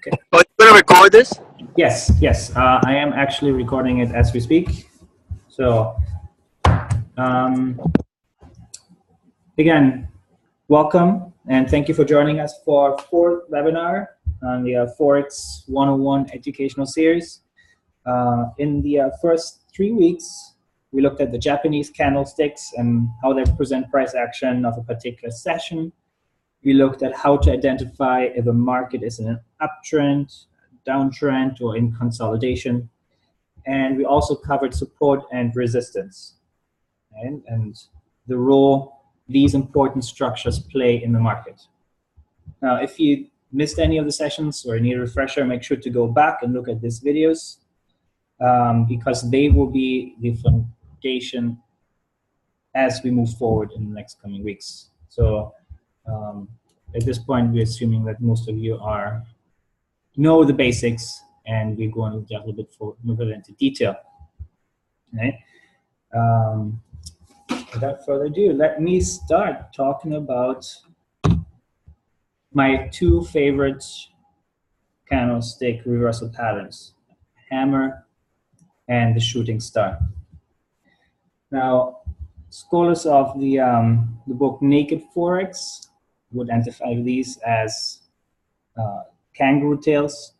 Okay. Oh, you're going to record this? Yes, yes. I am actually recording it as we speak. So, again, welcome and thank you for joining us for our fourth webinar on the ForEx 101 educational series. In the first 3 weeks, we looked at the Japanese candlesticks and how they present price action of a particular session. We looked at how to identify if a market is in an uptrend, downtrend, or in consolidation. And we also covered support and resistance, and the role these important structures play in the market. Now, if you missed any of the sessions or need a refresher, make sure to go back and look at these videos because they will be the foundation as we move forward in the next coming weeks. So at this point, we're assuming that most of you know the basics, and we're going to dive a little bit further into detail. Okay. Without further ado, let me start talking about my two favorite candlestick reversal patterns, hammer and the shooting star. Now, scholars of the book Naked ForEx would identify these as kangaroo tails.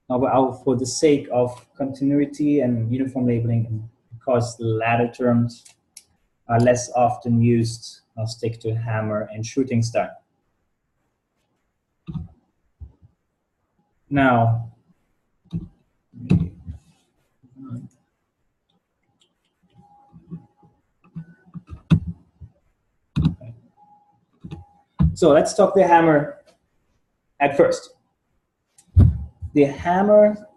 For the sake of continuity and uniform labeling, and because the latter terms are less often used, I'll stick to hammer and shooting star. Now, so let's talk the hammer at first. The hammer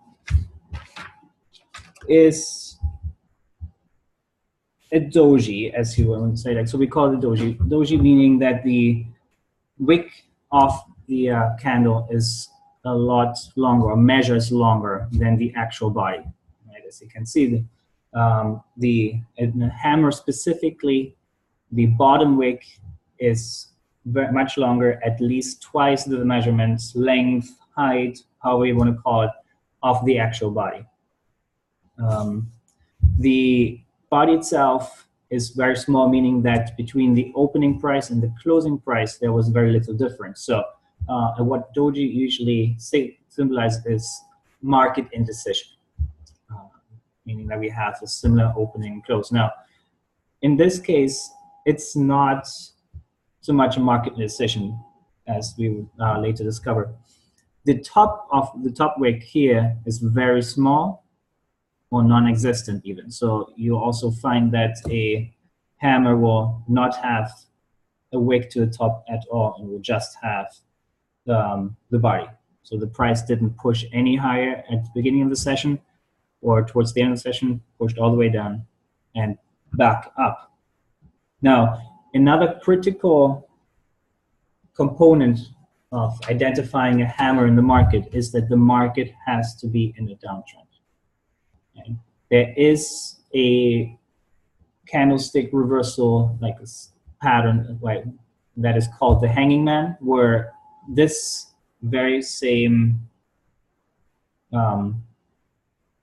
is a doji, as you want to say. Like, so we call it doji. Doji meaning that the wick of the candle is a lot longer, or measures longer than the actual body. Right? As you can see, in the hammer specifically, the bottom wick is very much longer, at least twice the measurements, length, height, however you want to call it, of the actual body. The body itself is very small, meaning that between the opening price and the closing price, there was very little difference. So what doji usually symbolizes is market indecision, meaning that we have a similar opening and close. Now, in this case, it's not so much a market indecision, as we will later discover. The top wick here is very small, or non-existent even. So you also find that a hammer will not have a wick to the top at all, and will just have the body. So the price didn't push any higher at the beginning of the session, or towards the end of the session, pushed all the way down and back up. Now, another critical component of identifying a hammer in the market is that the market has to be in a downtrend. Okay? There is a candlestick reversal like this pattern that is called the hanging man, where this very same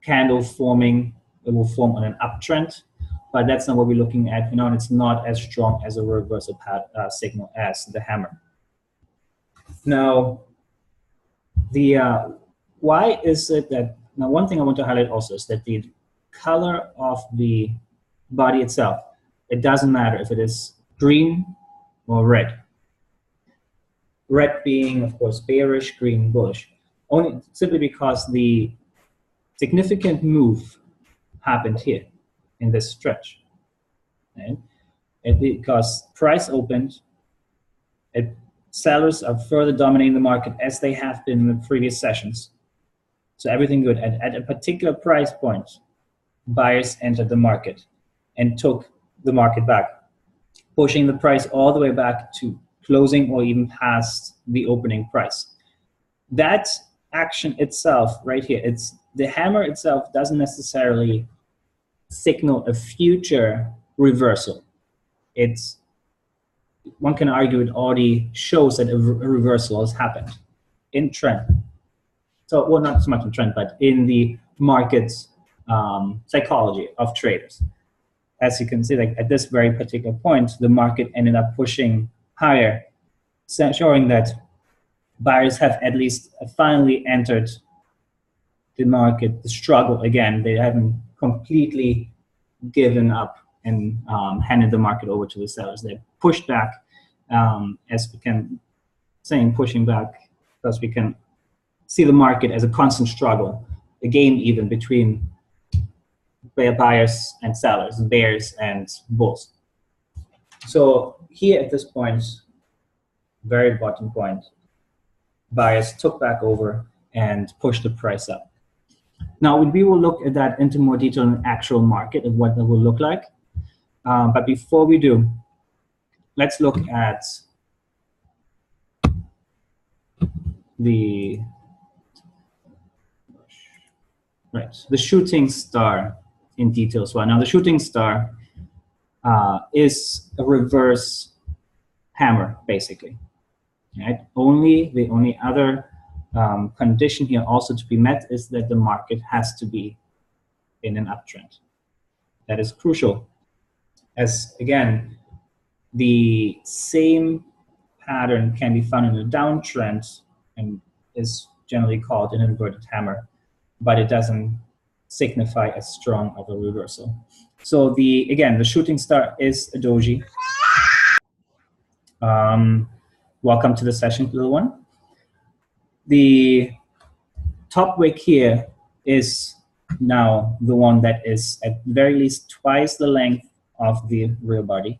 candle forming, it will form on an uptrend, but that's not what we're looking at. You know, and it's not as strong as a reversal signal as the hammer. Now, why is it that, now one thing I want to highlight also is that the color of the body itself, it doesn't matter if it is green or red. Red being, of course, bearish, green bullish, only simply because the significant move happened here in this stretch. Okay? And because price opened, sellers are further dominating the market as they have been in the previous sessions. So everything good. At a particular price point, buyers entered the market and took the market back, pushing the price all the way back to closing or even past the opening price. That action itself right here, the hammer itself doesn't necessarily signal a future reversal. One can argue it already shows that a reversal has happened in trend. So, well, not so much in trend, but in the market psychology of traders. As you can see, like at this very particular point, the market ended up pushing higher, showing that buyers have at least finally entered the market, the struggle again. They haven't completely given up and handed the market over to the sellers. They pushed back, as we can saying pushing back, because we can see the market as a constant struggle, a game even between buyers and sellers, bears and bulls. So here at this point, very bottom point, buyers took back over and pushed the price up. Now we will look at that into more detail in the actual market and what that will look like. But before we do, let's look at the shooting star in detail as well. Now the shooting star is a reverse hammer, basically. Right? The only other condition here also to be met is that the market has to be in an uptrend. That is crucial, as again, the same pattern can be found in a downtrend and is generally called an inverted hammer, but it doesn't signify as strong of a reversal. So again, the shooting star is a doji. Welcome to the session, little one. The top wick here is now the one that is at very least twice the length of the real body.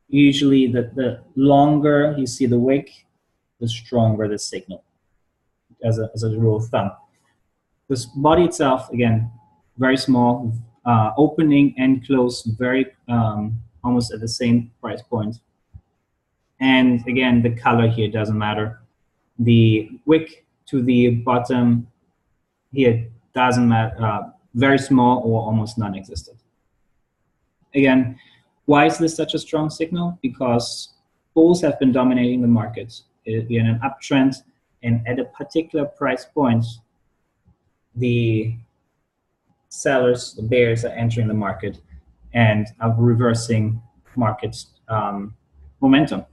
Usually the longer you see the wick, the stronger the signal, as a rule of thumb. This body itself, again, very small, opening and close very almost at the same price point. And again, the color here doesn't matter. The wick to the bottom here doesn't matter, very small or almost non-existent. Again, why is this such a strong signal? Because bulls have been dominating the market in an uptrend, and at a particular price point, the sellers, the bears, are entering the market and are reversing market momentum.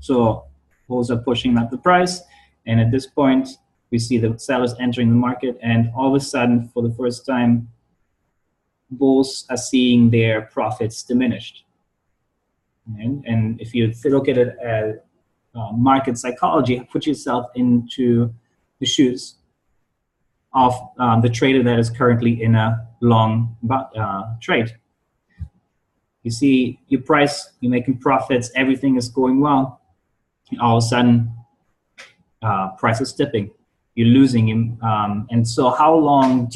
So bulls are pushing up the price, and at this point, we see the sellers entering the market, and all of a sudden, for the first time, bulls are seeing their profits diminished. And if you look at it as market psychology, put yourself into the shoes of the trader that is currently in a long trade. You see your price, you're making profits, everything is going well. All of a sudden, price is dipping. You're losing him. And so how long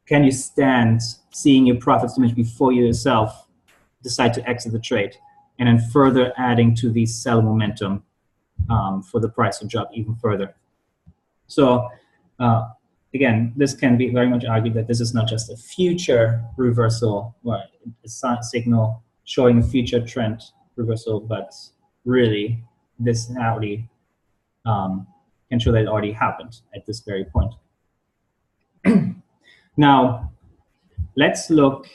can you stand seeing your profits diminish before you yourself decide to exit the trade, and then further adding to the sell momentum for the price to drop even further? So again, this can be very much argued that this is not just a future reversal or a signal showing a future trend reversal, but really this already can show that it already happened at this very point. Now, let's look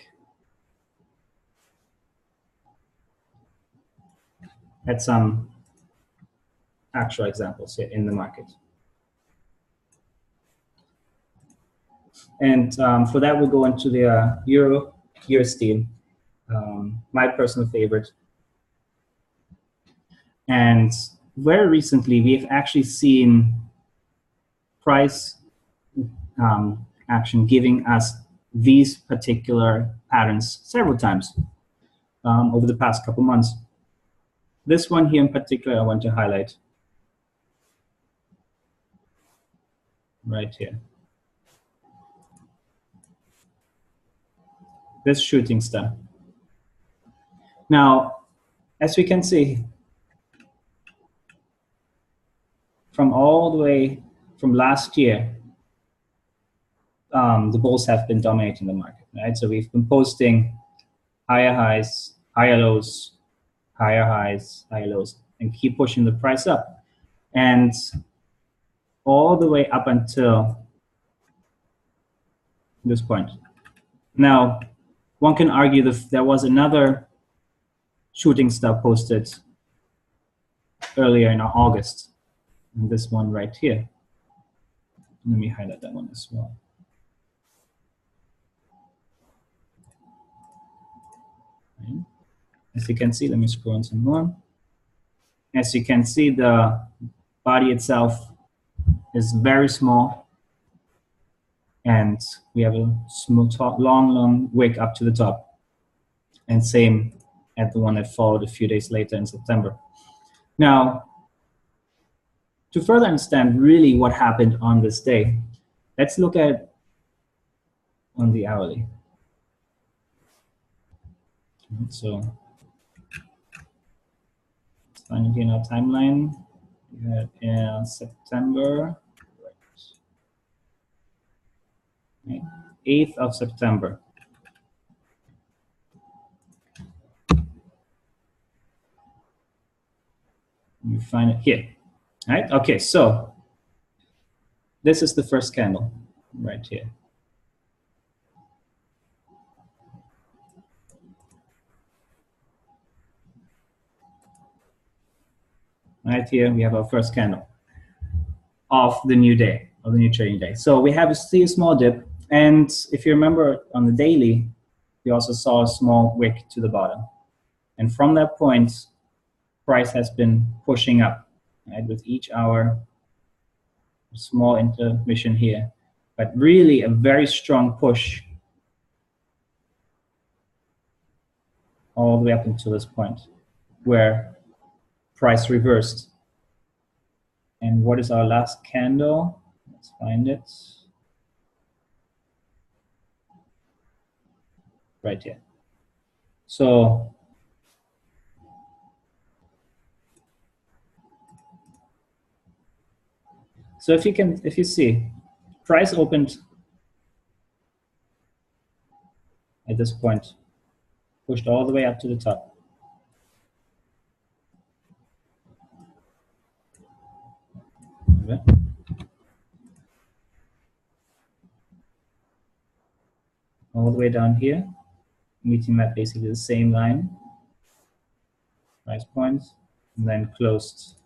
at some actual examples here in the market. And for that, we'll go into the Euro USD, my personal favorite. And very recently, we've actually seen price action giving us these particular patterns several times over the past couple months. This one here in particular, I want to highlight right here. This shooting star. Now, as we can see, from all the way from last year, the bulls have been dominating the market, right? So we've been posting higher highs, higher lows, higher highs, higher lows, and keep pushing the price up. and all the way up until this point. Now, one can argue that there was another shooting star posted earlier in August, and this one right here. Let me highlight that one as well. Right. As you can see, let me scroll on some more. As you can see, the body itself is very small, and we have a small, long wick up to the top, and same at the one that followed a few days later in September. Now, to further understand really what happened on this day, let's look at on the hourly. So, find here in our timeline, we had in September, right, 8th of September. You find it here, right? Okay, so this is the first candle right here. Right here, we have our first candle of the new day, of the new trading day. So we have a small dip, and if you remember on the daily, we also saw a small wick to the bottom. And from that point, price has been pushing up, right, with each hour, small intermission here, but really a very strong push all the way up until this point where price reversed. And what is our last candle? Let's find it. Right here. So if you see, price opened at this point, pushed all the way up to the top. Okay. All the way down here, meeting that basically the same line, price points, and then closed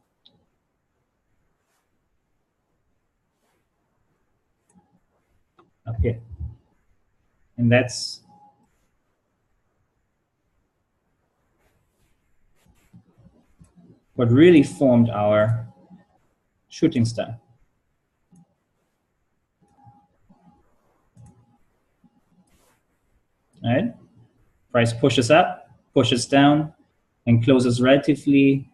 up here. And that's what really formed our shooting star. All right? Price pushes up, pushes down, and closes relatively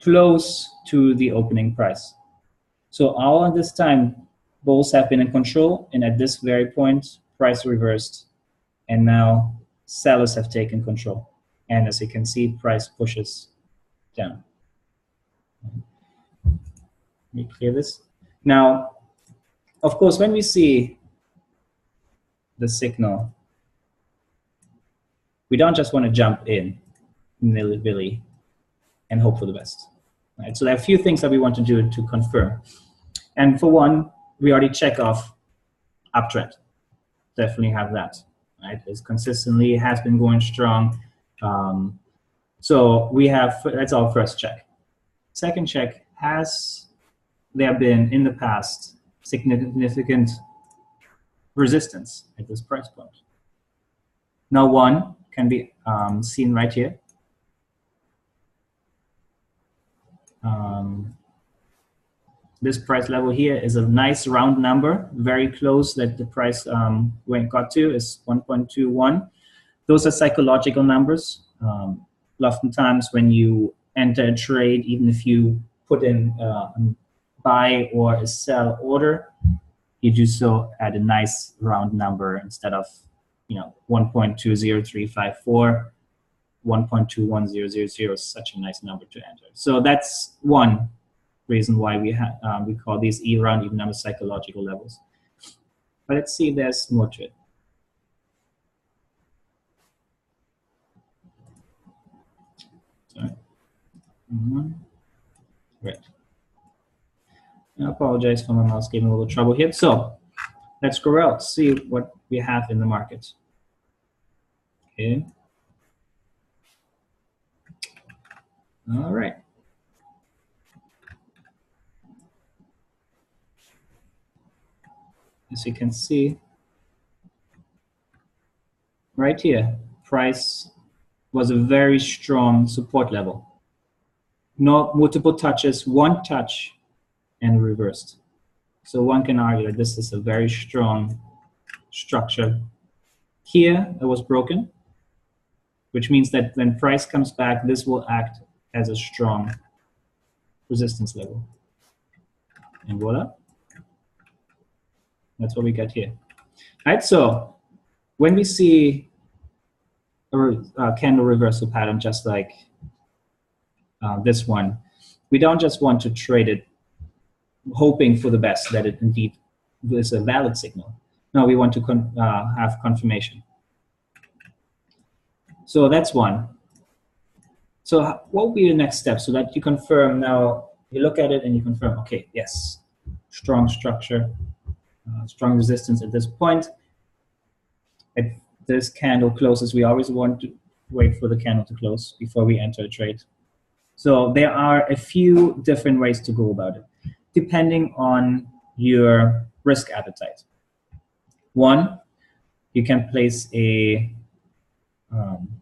close to the opening price. So all this time, bulls have been in control, and at this very point, price reversed, and now sellers have taken control. And as you can see, price pushes down. Let me clear this. Now, of course, when we see the signal, we don't just want to jump in nilly-billy and hope for the best. Right? So there are a few things that we want to do to confirm. And for one, we already check off uptrend. Definitely have that. Right? It's consistently has been going strong. So we have, that's our first check. Second check, has there been in the past significant resistance at this price point? Now one can be seen right here. This price level here is a nice round number, very close that the price when it got to is 1.21. Those are psychological numbers. Oftentimes when you enter a trade, even if you put in a buy or a sell order, you do so at a nice round number instead of 1.20354. 1.21000 is such a nice number to enter. So that's one reason why we call these round even number psychological levels. But let's see if there's more to it. Sorry. Right. I apologize for my mouse giving a little trouble here. So let's go out, see what we have in the market. Okay. All right. As you can see, right here, price was a very strong support level. No multiple touches, one touch and reversed. So one can argue that this is a very strong structure. Here, it was broken, which means that when price comes back, this will act as a strong resistance level. And voila, that's what we got here. All right, so when we see a candle reversal pattern just like this one, we don't just want to trade it hoping for the best that it indeed is a valid signal. No, we want to have confirmation. So that's one. So what will be the next step so that you confirm now, you look at it and you confirm, okay, yes, strong structure, strong resistance at this point. If this candle closes, we always want to wait for the candle to close before we enter a trade. So there are a few different ways to go about it, depending on your risk appetite. One, you can place a,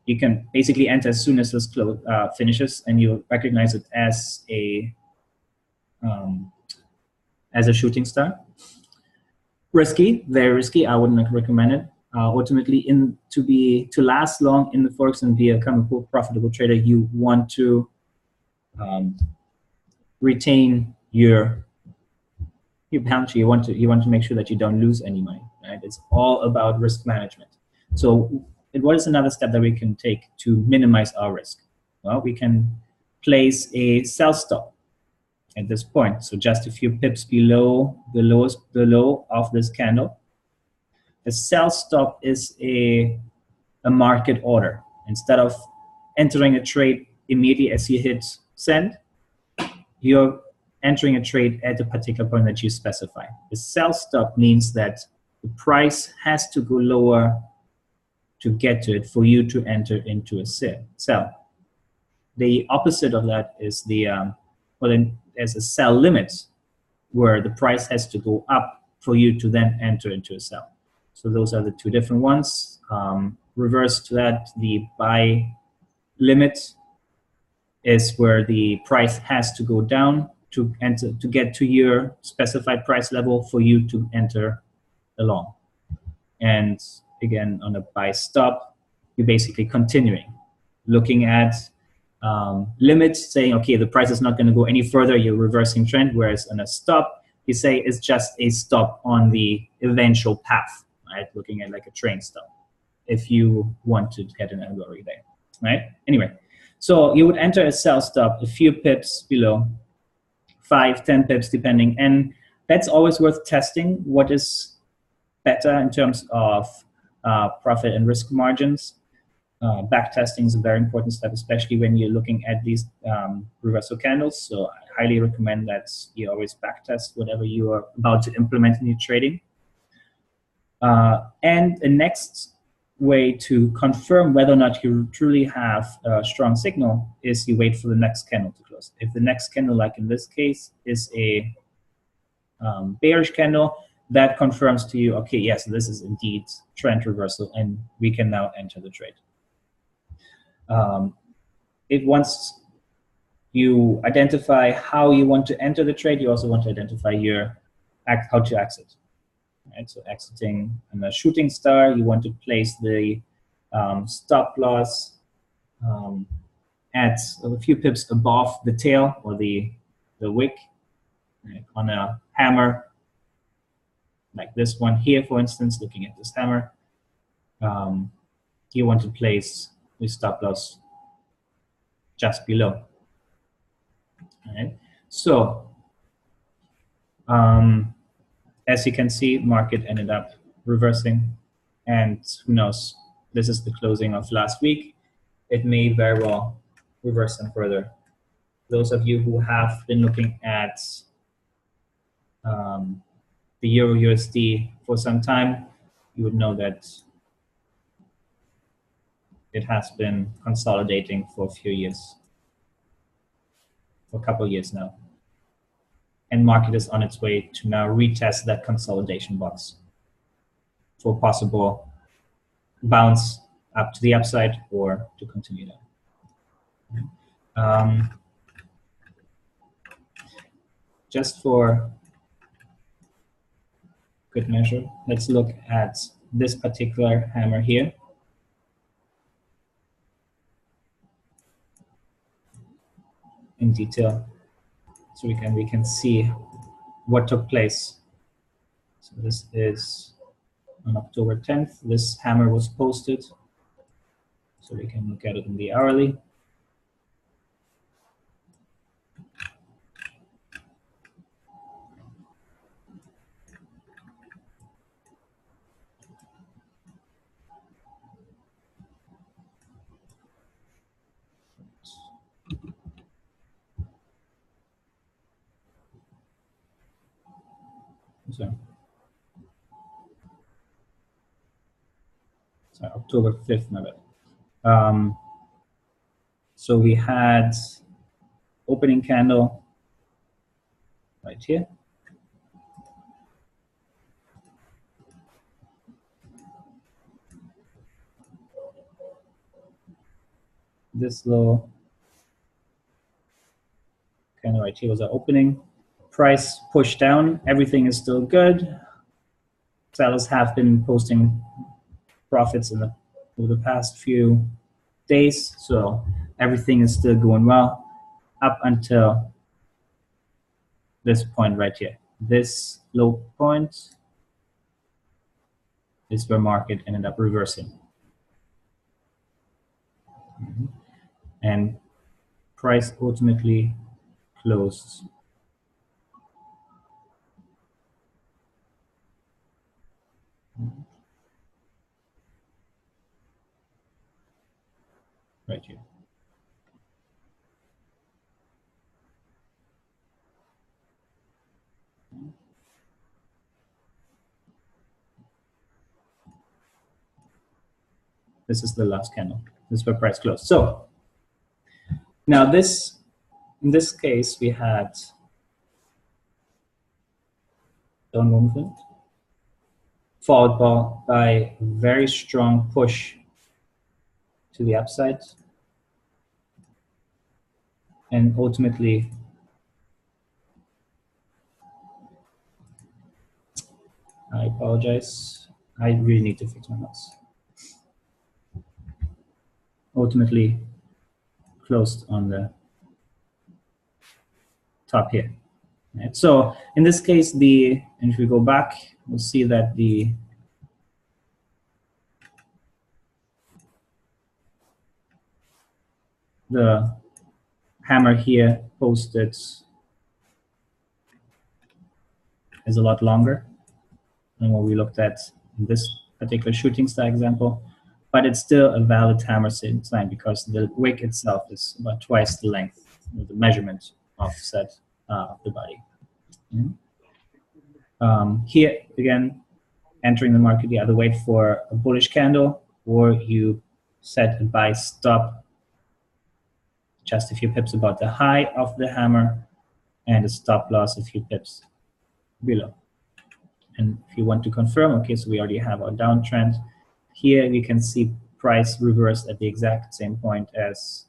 you can basically enter as soon as this finishes, and you recognize it as a shooting star. Risky, very risky. I wouldn't recommend it. Ultimately, to last long in the forex and become a profitable trader, you want to retain your balance sheet. You want to make sure that you don't lose any money. Right? It's all about risk management. So, what is another step that we can take to minimize our risk? Well, we can place a sell stop at this point. So just a few pips below the low of this candle. A sell stop is a market order. Instead of entering a trade immediately as you hit send, you're entering a trade at a particular point that you specify. The sell stop means that the price has to go lower to get to it for you to enter into a sell. The opposite of that is there's a sell limit where the price has to go up for you to then enter into a sell. So those are the two different ones. Reverse to that, the buy limit is where the price has to go down to get to your specified price level for you to enter a long. And again, on a buy stop, you're basically continuing, looking at limits, saying, okay, the price is not going to go any further, you're reversing trend, whereas on a stop, you say it's just a stop on the eventual path, right? Looking at like a train stop, if you want to get an allegory there, right? Anyway, so you would enter a sell stop a few pips below, 5, 10 pips depending, and that's always worth testing what is better in terms of profit and risk margins. Back testing is a very important step, especially when you're looking at these reversal candles. So I highly recommend that you always back test whatever you are about to implement in your trading. And the next way to confirm whether or not you truly have a strong signal is you wait for the next candle to close. If the next candle, like in this case, is a bearish candle, that confirms to you, okay, yes, this is indeed trend reversal, and we can now enter the trade. Once you identify how you want to enter the trade, you also want to identify how to exit. Right? So exiting on a shooting star, you want to place the stop loss at a few pips above the tail or the wick, right? On a hammer, like this one here, for instance, looking at this hammer, you want to place the stop loss just below. All right. So as you can see, market ended up reversing, and who knows, this is the closing of last week. It may very well reverse some further. Those of you who have been looking at the Euro USD for some time, you would know that it has been consolidating for a few years, for a couple of years now. And market is on its way to now retest that consolidation box for possible bounce up to the upside or to continue down. Just for good measure, let's look at this particular hammer here. In detail, so we can see what took place. So this is on October 10th. This hammer was posted, so we can look at it in the hourly. So October 5th, my bad. So we had opening candle right here. This low candle right here was our opening. Price pushed down. Everything is still good. Sellers have been posting profits over the past few days, so everything is still going well up until this point right here. This low point is where market ended up reversing. And price ultimately closed right here. This is the last candle. This is where price closed. So now in this case, we had down movement followed by very strong push to the upside, and ultimately I apologize. I really need to fix my mouse. Ultimately closed on the top here. Right? So in this case, and if we go back, we'll see that the hammer here posted is a lot longer than what we looked at in this particular shooting star example, but it's still a valid hammer sign because the wick itself is about twice the length of the measurement offset of the body. Here again, entering the market, you either wait for a bullish candle or you set a buy stop just a few pips above the high of the hammer and a stop loss a few pips below. And if you want to confirm, okay, so we already have our downtrend. Here we can see price reversed at the exact same point as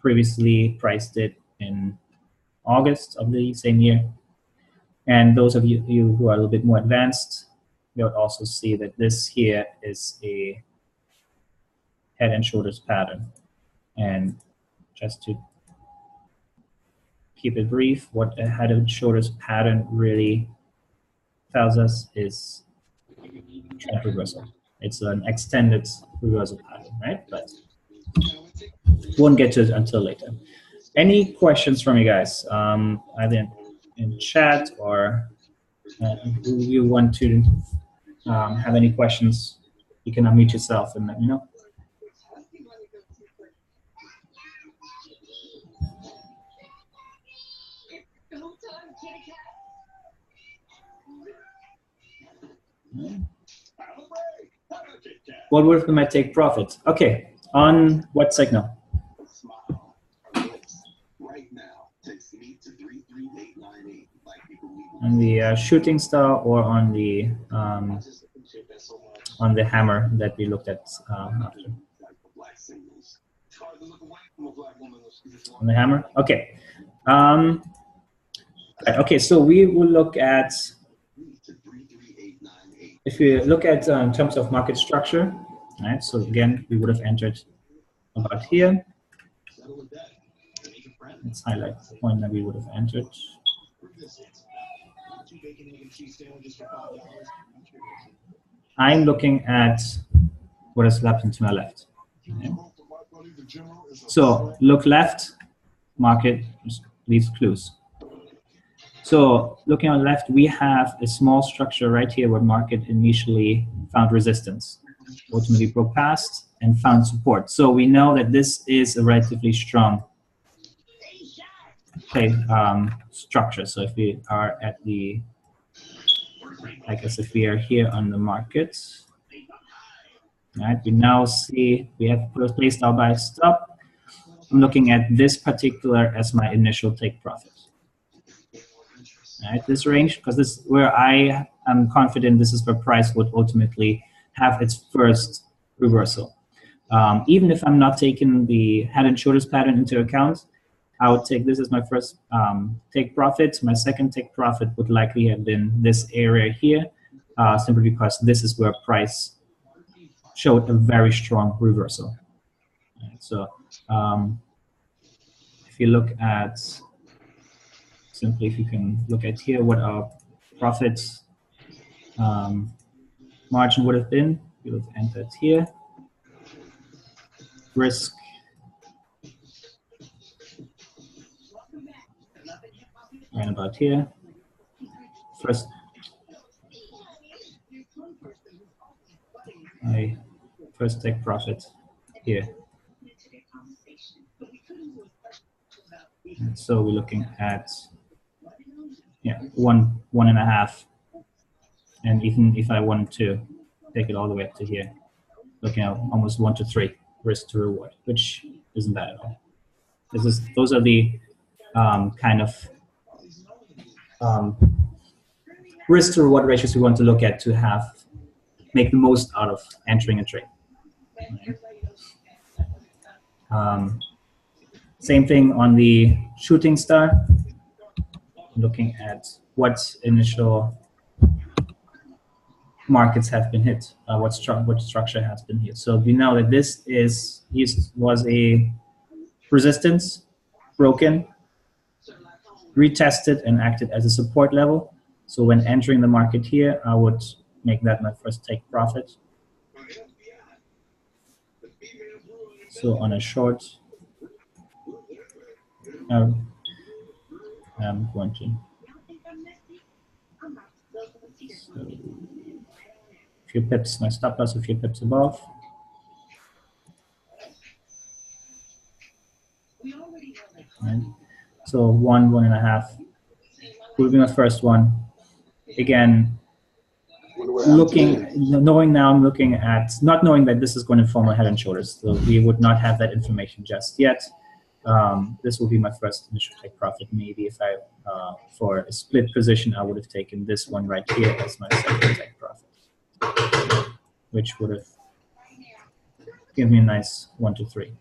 previously priced it in August of the same year. And those of you who are a little bit more advanced, you'll also see that this here is a head and shoulders pattern. And just to keep it brief, what a head and shoulders pattern really tells us is trend reversal. It's an extended reversal pattern, right? But won't get to it until later. Any questions from you guys, either in chat or if you want to have any questions, you can unmute yourself and let me know. What would be my take profit? Okay, on what signal? On the shooting star or on the hammer that we looked at after? On the hammer? Okay. Okay, so we will look at, if we look at in terms of market structure, right? So again, we would have entered about here. Let's highlight the point that we would have entered. I'm looking at what has happened to my left. Okay. So look left, market leaves clues. So looking on the left, we have a small structure right here where market initially found resistance, ultimately broke past and found support. So we know that this is a relatively strong structure. So if we are at the, I guess if we are here on the market, right, we now see we have placed our buy stop. I'm looking at this particular as my initial take profit. Right, this range, because this is where I am confident this is where price would ultimately have its first reversal. Even if I'm not taking the head and shoulders pattern into account, I would take this as my first take profit. My second take profit would likely have been this area here, simply because this is where price showed a very strong reversal. Right, so if you look at, simply if you can look at here what our profits margin would have been, we would have entered here. Risk right about here. First, I first take profit here. And so we're looking at, yeah, 1.5, and even if I wanted to take it all the way up to here, looking at almost 1 to 3 risk to reward, which isn't bad at all. Those are the kind of risk to reward ratios we want to look at to make the most out of entering a trade. Right. Same thing on the shooting star, looking at what initial markets have been hit, what structure has been hit. So we know that this was a resistance, broken, retested, and acted as a support level. So when entering the market here, I would make that my first take profit. So on a short, I'm going to, so a few pips, my stop loss a few pips above. Right. So 1.5 will be my first one. Again, knowing now, I'm looking at, not knowing that this is going to form a head and shoulders, so we would not have that information just yet. This will be my first initial take profit. Maybe if I, for a split position, I would have taken this one right here as my second take profit, which would have given me a nice 1 to 3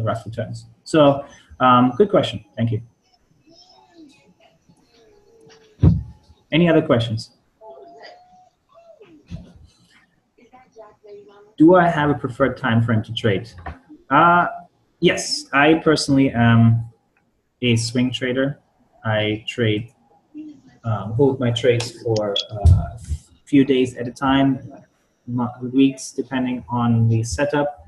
rough returns. So good question. Thank you. Any other questions? Do I have a preferred time frame to trade? Yes, I personally am a swing trader. I trade, hold my trades for a few days at a time, weeks, depending on the setup.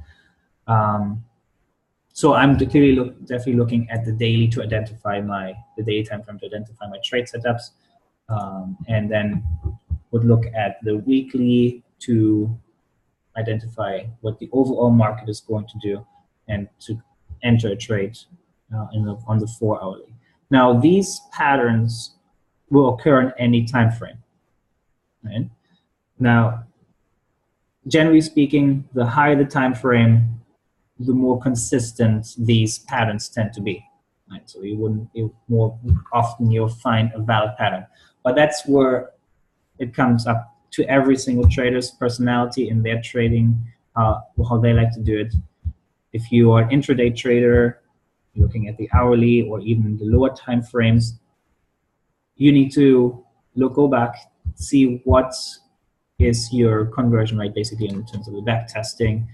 So I'm definitely looking at the daily to identify the daily time frame to identify my trade setups, and then would look at the weekly to identify what the overall market is going to do and to enter a trade on the 4-hourly. Now these patterns will occur in any time frame. right? Now, generally speaking, the higher the time frame, the more consistent these patterns tend to be. Right? So more often you'll find a valid pattern. But that's where it comes up to every single trader's personality in their trading, how they like to do it. If you are an intraday trader, looking at the hourly or even the lower time frames, you need to go back, see what is your conversion rate basically in terms of the back testing.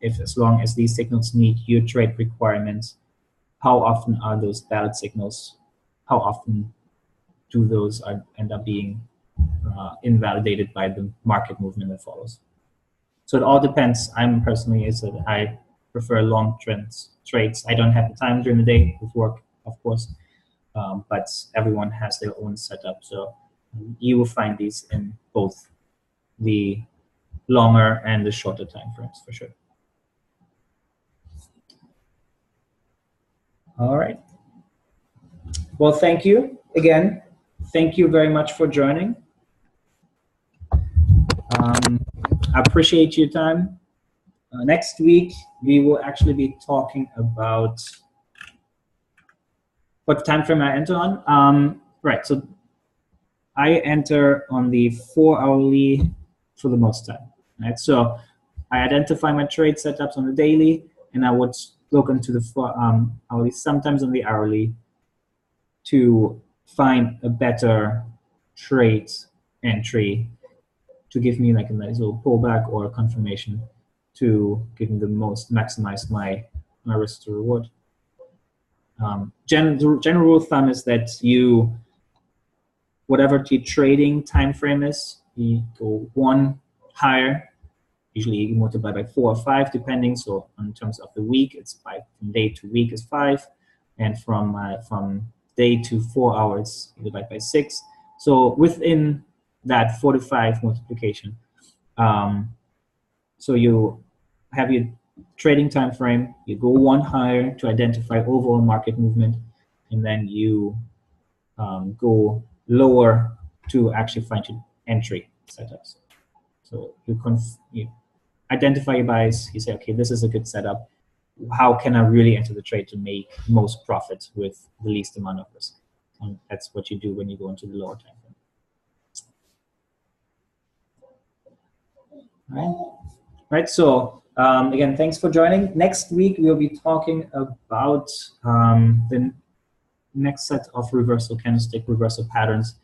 As long as these signals meet your trade requirements, how often are those valid signals? How often do those end up being invalidated by the market movement that follows? So it all depends. I'm personally I prefer long trades. I don't have the time during the day with work, of course, but everyone has their own setup. So you will find these in both the longer and the shorter time frames for sure. All right. Well, thank you again. Thank you very much for joining. I appreciate your time. Next week, we will actually be talking about what time frame I enter on. Right, so I enter on the 4-hourly for the most time. Right, so I identify my trade setups on the daily, and I would look into the 4-hourly, sometimes on the hourly, to find a better trade entry to give me like a nice little pullback or a confirmation to give me the most, maximize my risk to reward. General rule of thumb is that whatever the trading time frame is, you go one higher. Usually you multiply by 4 or 5 depending. So in terms of the week, it's 5. From day to week is 5, and from day to 4 hours, you divide by 6. So within that 4 to 5 multiplication, so you have your trading time frame, you go one higher to identify overall market movement, and then you go lower to actually find your entry setups. So you identify your buys, you say, okay, this is a good setup. How can I really enter the trade to make most profit with the least amount of risk? And that's what you do when you go into the lower time frame. All right, so again, thanks for joining. Next week, we'll be talking about the next set of reversal candlestick reversal patterns,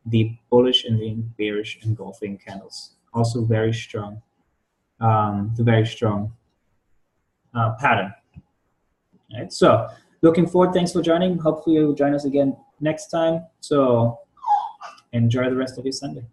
the bullish and the bearish engulfing candles. Also very strong, the very strong pattern. All right, so looking forward. Thanks for joining. Hopefully you'll join us again next time. So enjoy the rest of your Sunday.